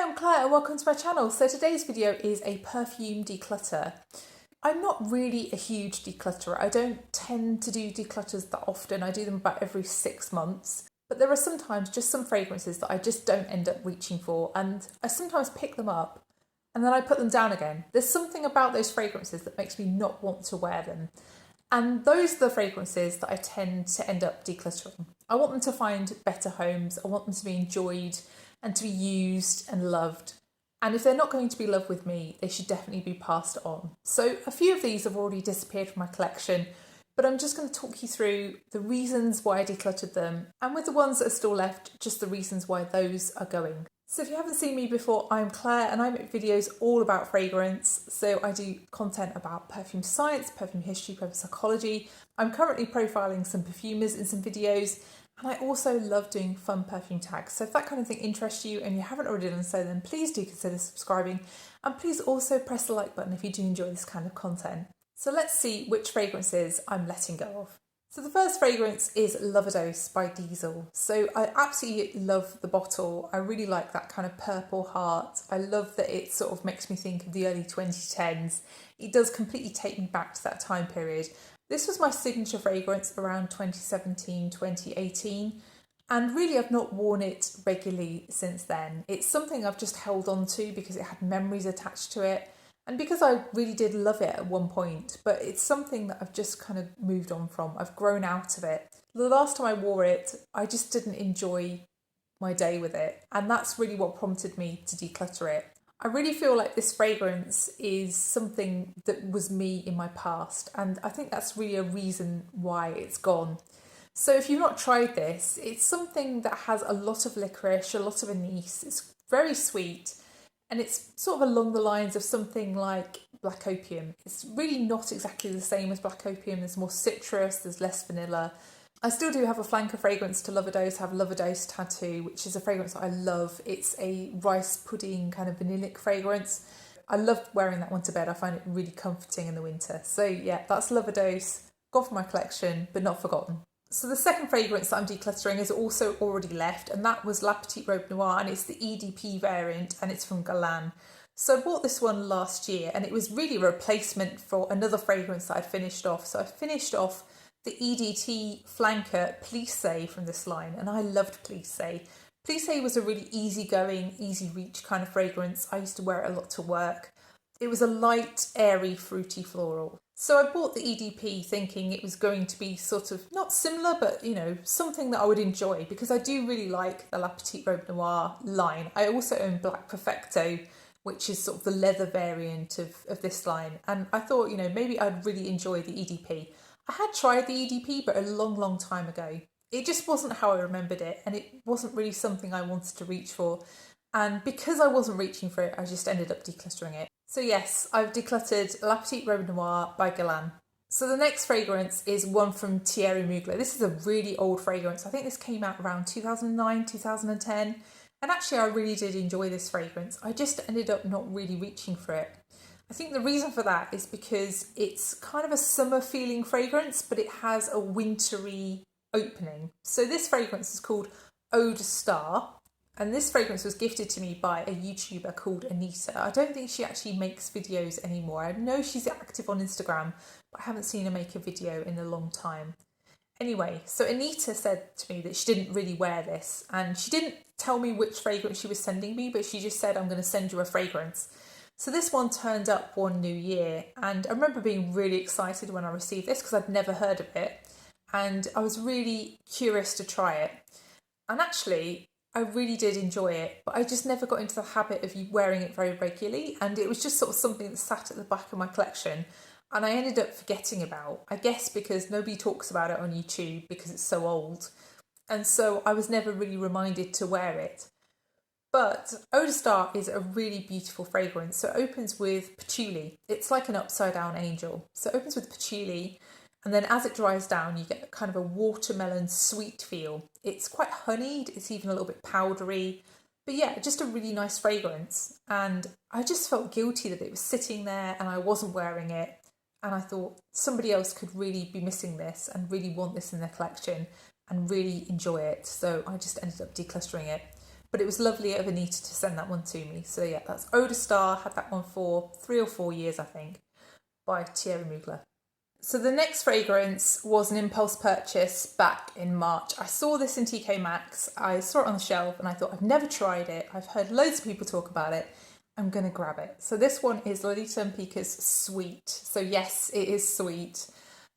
I'm Claire and welcome to my channel. So today's video is a perfume declutter. I'm not really a huge declutterer. I don't tend to do declutters that often. I do them about every 6 months. But there are sometimes just some fragrances that I just don't end up reaching for, and I sometimes pick them up and then I put them down again. There's something about those fragrances that makes me not want to wear them. And those are the fragrances that I tend to end up decluttering. I want them to find better homes. I want them to be enjoyed and to be used and loved. And if they're not going to be loved with me, they should definitely be passed on. So a few of these have already disappeared from my collection, but I'm just going to talk you through the reasons why I decluttered them, and with the ones that are still left, just the reasons why those are going. So if you haven't seen me before, I'm Claire and I make videos all about fragrance. So I do content about perfume science, perfume history, perfume psychology. I'm currently profiling some perfumers in some videos, and I also love doing fun perfume tags. So if that kind of thing interests you and you haven't already done so, then please do consider subscribing, and please also press the like button if you do enjoy this kind of content. So let's see which fragrances I'm letting go of. So the first fragrance is Loverdose by Diesel. So I absolutely love the bottle. I really like that kind of purple heart. I love that it sort of makes me think of the early 2010s. It does completely take me back to that time period. This was my signature fragrance around 2017, 2018. And really I've not worn it regularly since then. It's something I've just held on to because it had memories attached to it. And because I really did love it at one point, but it's something that I've just kind of moved on from. I've grown out of it. The last time I wore it, I just didn't enjoy my day with it. And that's really what prompted me to declutter it. I really feel like this fragrance is something that was me in my past. And I think that's really a reason why it's gone. So if you've not tried this, it's something that has a lot of licorice, a lot of anise. It's very sweet. And it's sort of along the lines of something like Black Opium. It's really not exactly the same as Black Opium. There's more citrus, there's less vanilla. I still do have a flanker fragrance to Loverdose. I have Loverdose Tattoo, which is a fragrance that I love. It's a rice pudding kind of vanillic fragrance. I love wearing that one to bed. I find it really comforting in the winter. So yeah, that's Loverdose. Gone from my collection, but not forgotten. So the second fragrance that I'm decluttering is also already left, and that was La Petite Robe Noire, and it's the EDP variant, and it's from Guerlain. So I bought this one last year, and it was really a replacement for another fragrance that I'd finished off. So I finished off the EDT flanker Plissée from this line, and I loved Plissée. Plissée was a really easygoing, easy reach kind of fragrance. I used to wear it a lot to work. It was a light, airy, fruity floral. So I bought the EDP thinking it was going to be sort of not similar, but something that I would enjoy, because I do really like the La Petite Robe Noire line. I also own Black Perfecto, which is sort of the leather variant of this line. And I thought, maybe I'd really enjoy the EDP. I had tried the EDP, but a long, long time ago. It just wasn't how I remembered it, and it wasn't really something I wanted to reach for. And because I wasn't reaching for it, I just ended up decluttering it. So yes, I've decluttered La Petite Robe Noire by Guerlain. So the next fragrance is one from Thierry Mugler. This is a really old fragrance. I think this came out around 2009, 2010. And actually I really did enjoy this fragrance. I just ended up not really reaching for it. I think the reason for that is because it's kind of a summer feeling fragrance, but it has a wintry opening. So this fragrance is called Eau de Star. And this fragrance was gifted to me by a YouTuber called Anita. I don't think she actually makes videos anymore. I know she's active on Instagram, but I haven't seen her make a video in a long time. Anyway, so Anita said to me that she didn't really wear this, and she didn't tell me which fragrance she was sending me, but she just said, I'm going to send you a fragrance. So this one turned up one New Year, and I remember being really excited when I received this because I'd never heard of it, and I was really curious to try it. And actually, I really did enjoy it, but I just never got into the habit of wearing it very regularly, and it was just sort of something that sat at the back of my collection and I ended up forgetting about, I guess because nobody talks about it on YouTube because it's so old, and so I was never really reminded to wear it. But Eau de Star is a really beautiful fragrance. So it opens with patchouli. It's like an upside down angel. So it opens with patchouli, and then as it dries down, you get kind of a watermelon sweet feel. It's quite honeyed, it's even a little bit powdery. But yeah, just a really nice fragrance. And I just felt guilty that it was sitting there and I wasn't wearing it. And I thought somebody else could really be missing this and really want this in their collection and really enjoy it. So I just ended up decluttering it. but it was lovely of Anita to send that one to me. So yeah, that's Eau de Star, had that one for 3 or 4 years, I think, by Thierry Mugler. So the next fragrance was an impulse purchase back in March. I saw this in TK Maxx, I saw it on the shelf and I thought, I've never tried it, I've heard loads of people talk about it, I'm going to grab it. So this one is Lolita Lempicka's Sweet. So yes, it is sweet.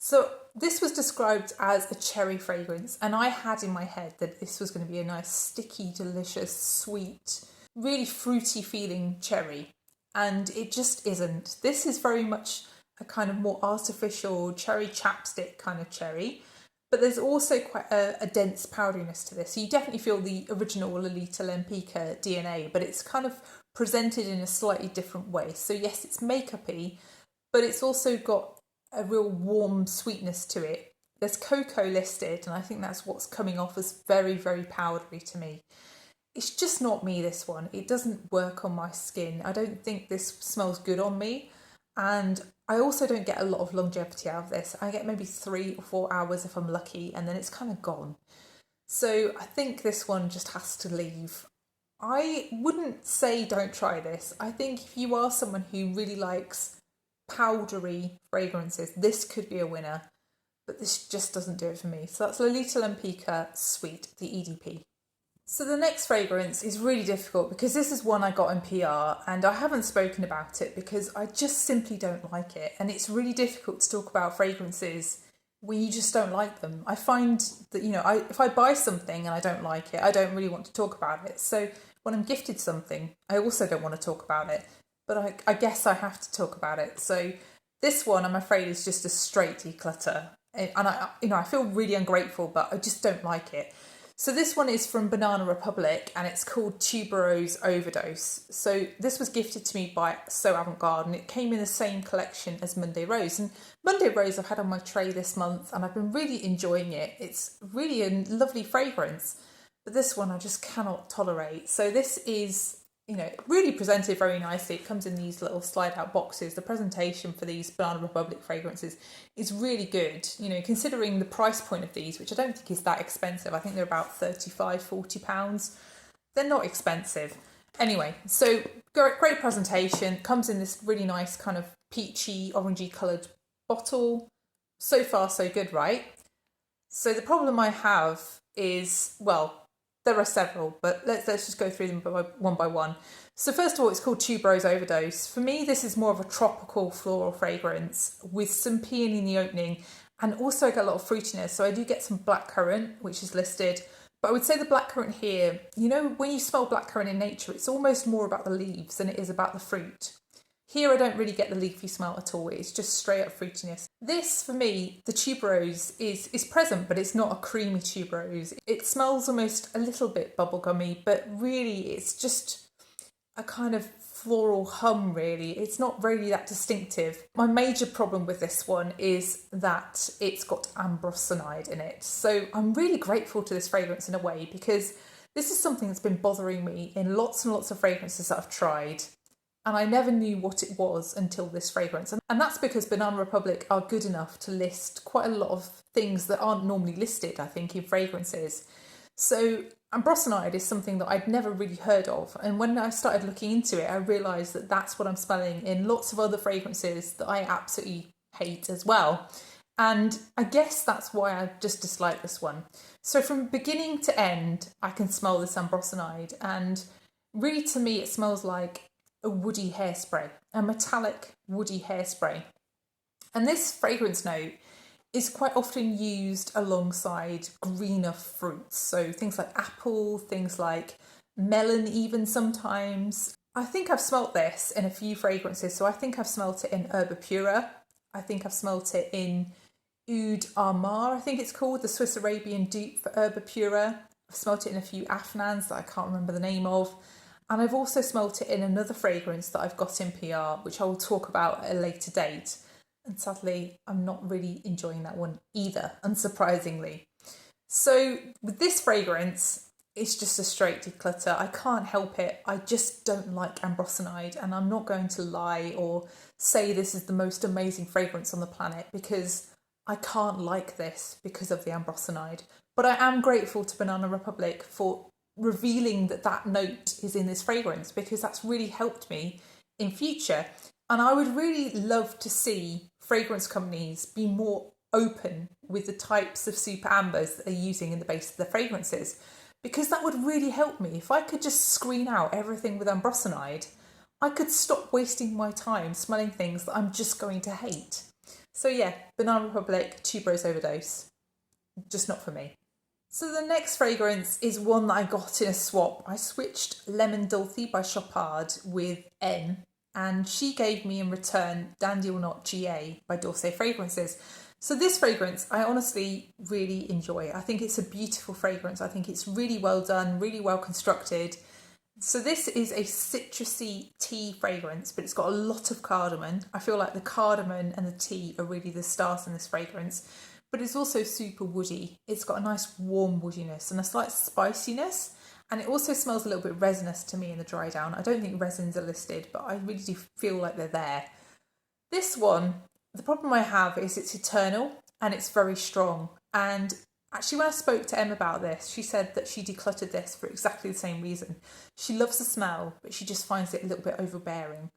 So this was described as a cherry fragrance, and I had in my head that this was going to be a nice, sticky, delicious, sweet, really fruity feeling cherry. And it just isn't. This is very much a kind of more artificial cherry chapstick kind of cherry. But there's also quite a dense powderiness to this. So you definitely feel the original Lolita Lempicka DNA, but it's kind of presented in a slightly different way. So yes, it's makeup-y, but it's also got a real warm sweetness to it. There's cocoa listed, and I think that's what's coming off as very, very powdery to me. It's just not me, this one. It doesn't work on my skin. I don't think this smells good on me. And I also don't get a lot of longevity out of this. I get maybe 3 or 4 hours if I'm lucky, and then it's kind of gone. So I think this one just has to leave. I wouldn't say don't try this. I think if you are someone who really likes powdery fragrances, this could be a winner, but this just doesn't do it for me. So that's Lolita Lempicka Sweet, the EDP. So the next fragrance is really difficult because this is one I got in PR and I haven't spoken about it because I just simply don't like it. And it's really difficult to talk about fragrances when you just don't like them. I find that, if I buy something and I don't like it, I don't really want to talk about it. So when I'm gifted something, I also don't want to talk about it. But I guess I have to talk about it. So this one, I'm afraid, is just a straight declutter. And I feel really ungrateful, but I just don't like it. So this one is from Banana Republic and it's called Tuberose Overdose. So this was gifted to me by So Avant and it came in the same collection as Monday Rose. And Monday Rose I've had on my tray this month and I've been really enjoying it. It's really a lovely fragrance, but this one I just cannot tolerate. So this is, really presented very nicely. It comes in these little slide out boxes. The presentation for these Banana Republic fragrances is really good, considering the price point of these, which I don't think is that expensive. I think they're about £35-40. They're not expensive. Anyway, so great presentation. Comes in this really nice kind of peachy, orangey coloured bottle. So far, so good, right? So the problem I have is, there are several, but let's just go through them one by one. So first of all, it's called Tuberose Overdose. For me, this is more of a tropical floral fragrance with some peony in the opening, and also I get a lot of fruitiness. So I do get some blackcurrant, which is listed. But I would say the blackcurrant here, when you smell blackcurrant in nature, it's almost more about the leaves than it is about the fruit. Here, I don't really get the leafy smell at all. It's just straight up fruitiness. This, for me, the tuberose is present, but it's not a creamy tuberose. It smells almost a little bit bubblegummy, but really it's just a kind of floral hum, really. It's not really that distinctive. My major problem with this one is that it's got ambroxanide in it. So I'm really grateful to this fragrance in a way, because this is something that's been bothering me in lots and lots of fragrances that I've tried. And I never knew what it was until this fragrance. And that's because Banana Republic are good enough to list quite a lot of things that aren't normally listed, I think, in fragrances. So ambroxanide is something that I'd never really heard of. And when I started looking into it, I realised that that's what I'm smelling in lots of other fragrances that I absolutely hate as well. And I guess that's why I just dislike this one. So from beginning to end, I can smell this ambroxanide. And really, to me, it smells like a woody hairspray, a metallic woody hairspray. And this fragrance note is quite often used alongside greener fruits. So things like apple, things like melon even sometimes. I think I've smelt this in a few fragrances. So I think I've smelt it in Erba Pura. I think I've smelt it in Oud Ahmar, I think it's called, the Swiss Arabian dupe for Erba Pura. I've smelt it in a few Afnans that I can't remember the name of. And I've also smelt it in another fragrance that I've got in PR, which I will talk about at a later date. And sadly, I'm not really enjoying that one either, unsurprisingly. So with this fragrance, it's just a straight declutter. I can't help it. I just don't like ambroxanide, and I'm not going to lie or say this is the most amazing fragrance on the planet, because I can't like this because of the ambroxanide. But I am grateful to Banana Republic for revealing that that note is in this fragrance, because that's really helped me in future. And I would really love to see fragrance companies be more open with the types of super ambers that they're using in the base of their fragrances, because that would really help me. If I could just screen out everything with ambrosanide, I could stop wasting my time smelling things that I'm just going to hate. So yeah, Banana Republic Tuberose Overdose, just not for me. So the next fragrance is one that I got in a swap. I switched Lemon Dulce by Chopard with M, and she gave me in return Dandy or Not GA by Dossier Fragrances. So this fragrance I honestly really enjoy. I think it's a beautiful fragrance. I think it's really well done, really well constructed. So this is a citrusy tea fragrance, but it's got a lot of cardamom. I feel like the cardamom and the tea are really the stars in this fragrance, but it's also super woody. It's got a nice warm woodiness and a slight spiciness, and it also smells a little bit resinous to me in the dry down. I don't think resins are listed, but I really do feel like they're there. This one, the problem I have is it's eternal and it's very strong. And actually, when I spoke to Em about this, she said that she decluttered this for exactly the same reason. She loves the smell, but she just finds it a little bit overbearing.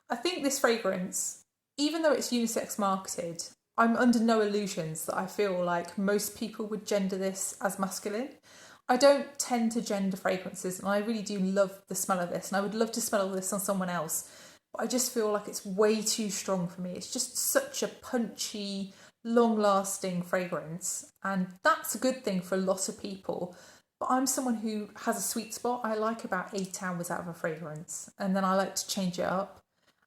I think this fragrance, even though it's unisex marketed, I'm under no illusions that I feel like most people would gender this as masculine. I don't tend to gender fragrances, and I really do love the smell of this, and I would love to smell this on someone else, but I just feel like it's way too strong for me. It's just such a punchy, long-lasting fragrance, and that's a good thing for a lot of people. But I'm someone who has a sweet spot. I like about 8 hours out of a fragrance, and then I like to change it up,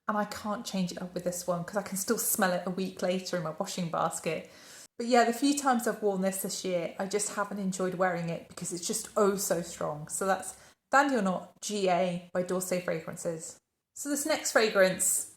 and I can't change it up with this one because I can still smell it a week later in my washing basket. But yeah, the few times I've worn this year, I just haven't enjoyed wearing it because it's just oh so strong. So that's Dandy or Not GA by Dossier Fragrances. So this next fragrance,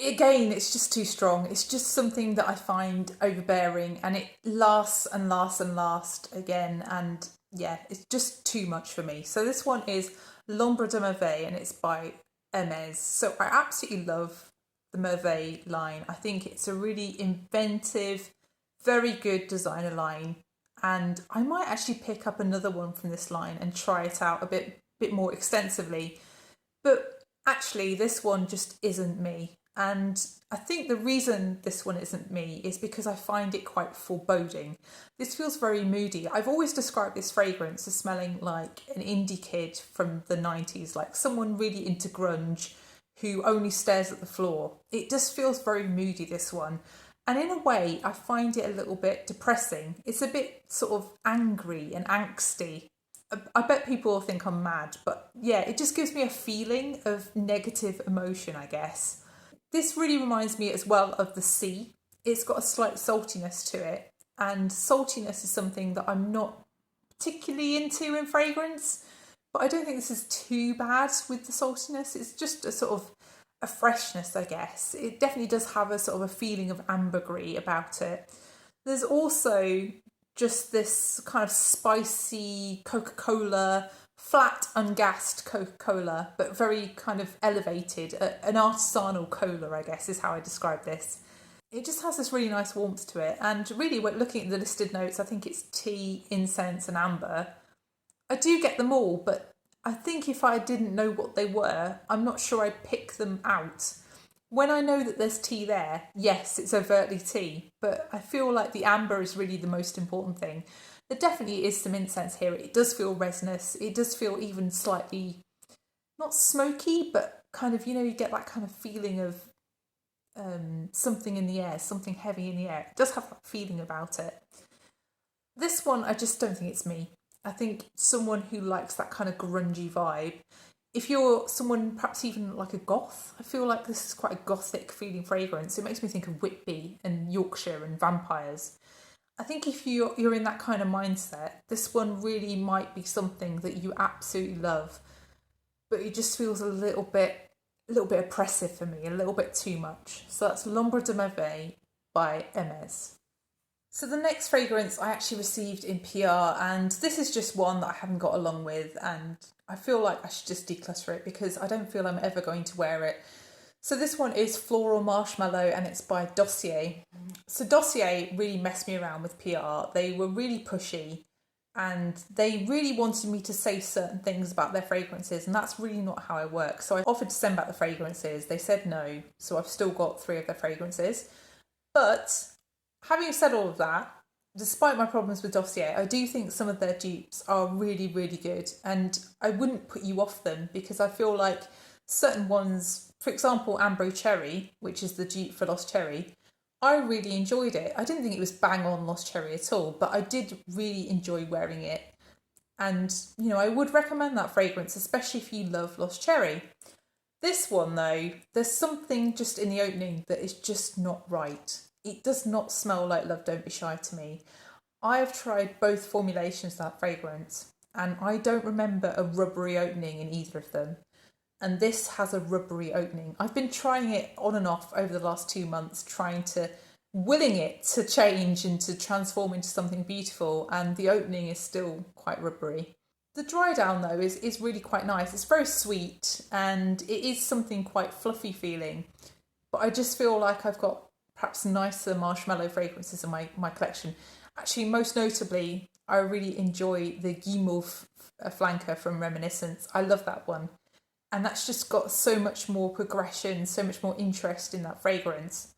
again, it's just too strong. It's just something that I find overbearing, and it lasts and lasts and lasts again. And yeah, it's just too much for me. So this one is L'Ombre de Merveilles, and it's by Hermes. So I absolutely love the Merveilles line. I think it's a really inventive, very good designer line. And I might actually pick up another one from this line and try it out a bit more extensively. But actually, this one just isn't me. And I think the reason this one isn't me is because I find it quite foreboding. This feels very moody. I've always described this fragrance as smelling like an indie kid from the 90s, like someone really into grunge who only stares at the floor. It just feels very moody, this one. And in a way, I find it a little bit depressing. It's a bit sort of angry and angsty. I bet people think I'm mad, but yeah, it just gives me a feeling of negative emotion, I guess. This really reminds me as well of the sea. It's got a slight saltiness to it, and saltiness is something that I'm not particularly into in fragrance, but I don't think this is too bad with the saltiness. It's just a sort of a freshness, I guess. It definitely does have a sort of a feeling of ambergris about it. There's also just this kind of spicy Coca-Cola, flat, ungassed Coca-Cola, but very kind of elevated, an artisanal cola, I guess, is how I describe this. It just has this really nice warmth to it. And really, when looking at the listed notes, I think it's tea, incense and amber. I do get them all, but I think if I didn't know what they were, I'm not sure I'd pick them out. When I know that there's tea there, yes, it's overtly tea, but I feel like the amber is really the most important thing. There definitely is some incense here. It does feel resinous. It does feel even slightly, not smoky, but kind of, you get that kind of feeling of something in the air, something heavy in the air. It does have that feeling about it. This one, I just don't think it's me. I think someone who likes that kind of grungy vibe. If you're someone perhaps even like a goth, I feel like this is quite a gothic feeling fragrance. It makes me think of Whitby and Yorkshire and vampires. I think if you're in that kind of mindset, this one really might be something that you absolutely love, but it just feels a little bit oppressive for me, a little bit too much. So that's L'Ombre de Merveilles by Hermes. So the next fragrance I actually received in PR, and this is just one that I haven't got along with, and I feel like I should just declutter it because I don't feel I'm ever going to wear it. So this one is Floral Marshmallow, and it's by Dossier. So Dossier really messed me around with PR. They were really pushy, and they really wanted me to say certain things about their fragrances, and that's really not how I work. So I offered to send back the fragrances. They said no, so I've still got 3 of their fragrances. But having said all of that, despite my problems with Dossier, I do think some of their dupes are really, really good, and I wouldn't put you off them because I feel like certain ones, for example, Ambre Cherry, which is the dupe for Lost Cherry, I really enjoyed it. I didn't think it was bang on Lost Cherry at all, but I did really enjoy wearing it. And, you know, I would recommend that fragrance, especially if you love Lost Cherry. This one, though, there's something just in the opening that is just not right. It does not smell like Love Don't Be Shy to me. I have tried both formulations of that fragrance, and I don't remember a rubbery opening in either of them. And this has a rubbery opening. I've been trying it on and off over the last 2 months, willing it to change and to transform into something beautiful, and the opening is still quite rubbery. The dry down though is really quite nice. It's very sweet and it is something quite fluffy feeling, but I just feel like I've got perhaps nicer marshmallow fragrances in my collection. Actually, most notably, I really enjoy the Guimauve flanker from Reminiscence. I love that one. And that's just got so much more progression, so much more interest in that fragrance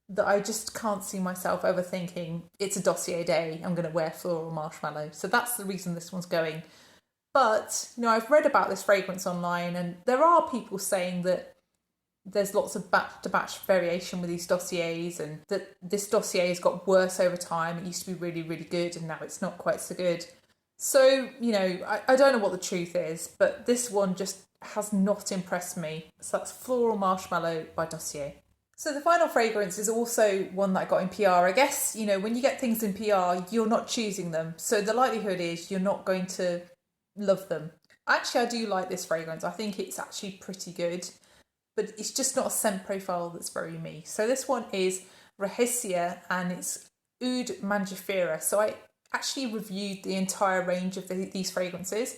that I just can't see myself ever thinking, it's a Dossier day, I'm going to wear floral marshmallow. So that's the reason this one's going. But, you know, I've read about this fragrance online, and there are people saying that there's lots of batch-to-batch variation with these Dossiers, and that this Dossier has got worse over time. It used to be really, really good, and now it's not quite so good. So, you know, I don't know what the truth is, but this one just has not impressed me. So that's Floral Marshmallow by Dossier. So the final fragrance is also one that I got in PR. I guess, you know, when you get things in PR, you're not choosing them. So the likelihood is you're not going to love them. Actually, I do like this fragrance. I think it's actually pretty good, but it's just not a scent profile that's very me. So this one is Rahisia, and it's Oud Mangifera. So I actually reviewed the entire range of these fragrances.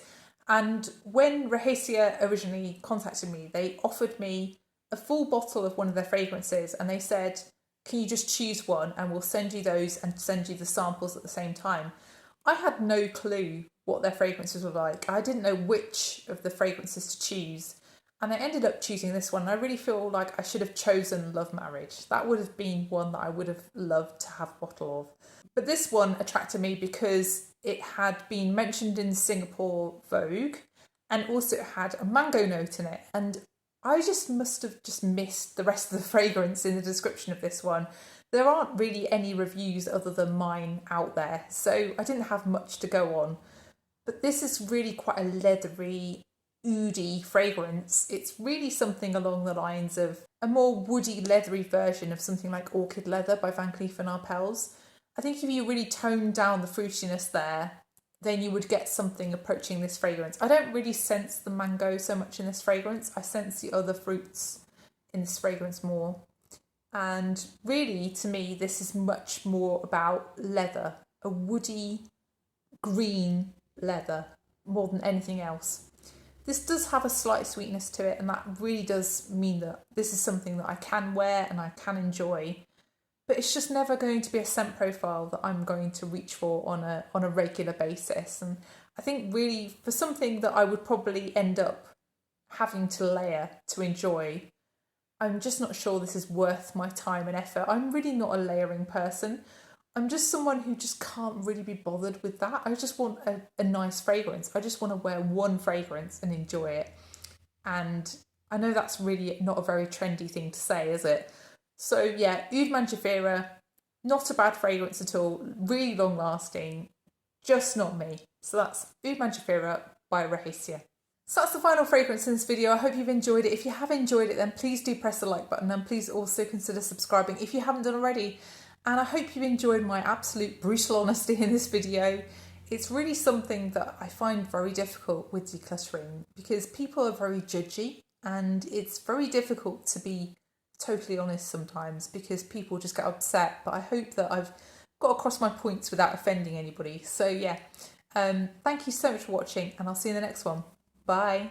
And when Rahisia originally contacted me, they offered me a full bottle of one of their fragrances, and they said, can you just choose one and we'll send you those and send you the samples at the same time. I had no clue what their fragrances were like. I didn't know which of the fragrances to choose, and I ended up choosing this one. I really feel like I should have chosen Love Marriage. That would have been one that I would have loved to have a bottle of. But this one attracted me because it had been mentioned in Singapore Vogue, and also it had a mango note in it. And I just must have just missed the rest of the fragrance in the description of this one. There aren't really any reviews other than mine out there, so I didn't have much to go on. But this is really quite a leathery, oody fragrance. It's really something along the lines of a more woody, leathery version of something like Orchid Leather by Van Cleef & Arpels. I think if you really tone down the fruitiness there, then you would get something approaching this fragrance. I don't really sense the mango so much in this fragrance. I sense the other fruits in this fragrance more. And really, to me, this is much more about leather, a woody, green leather, more than anything else. This does have a slight sweetness to it, and that really does mean that this is something that I can wear and I can enjoy. But it's just never going to be a scent profile that I'm going to reach for on a regular basis. And I think really for something that I would probably end up having to layer to enjoy, I'm just not sure this is worth my time and effort. I'm really not a layering person. I'm just someone who just can't really be bothered with that. I just want a nice fragrance. I just want to wear one fragrance and enjoy it. And I know that's really not a very trendy thing to say, is it? So yeah, Oud Mangifera, not a bad fragrance at all, really long lasting, just not me. So that's Oud Mangifera by Rahisia. So that's the final fragrance in this video. I hope you've enjoyed it. If you have enjoyed it, then please do press the like button, and please also consider subscribing if you haven't done already. And I hope you've enjoyed my absolute brutal honesty in this video. It's really something that I find very difficult with decluttering because people are very judgy, and it's very difficult to be totally honest sometimes because people just get upset. But I hope that I've got across my points without offending anybody. So yeah, thank you so much for watching, and I'll see you in the next one. Bye.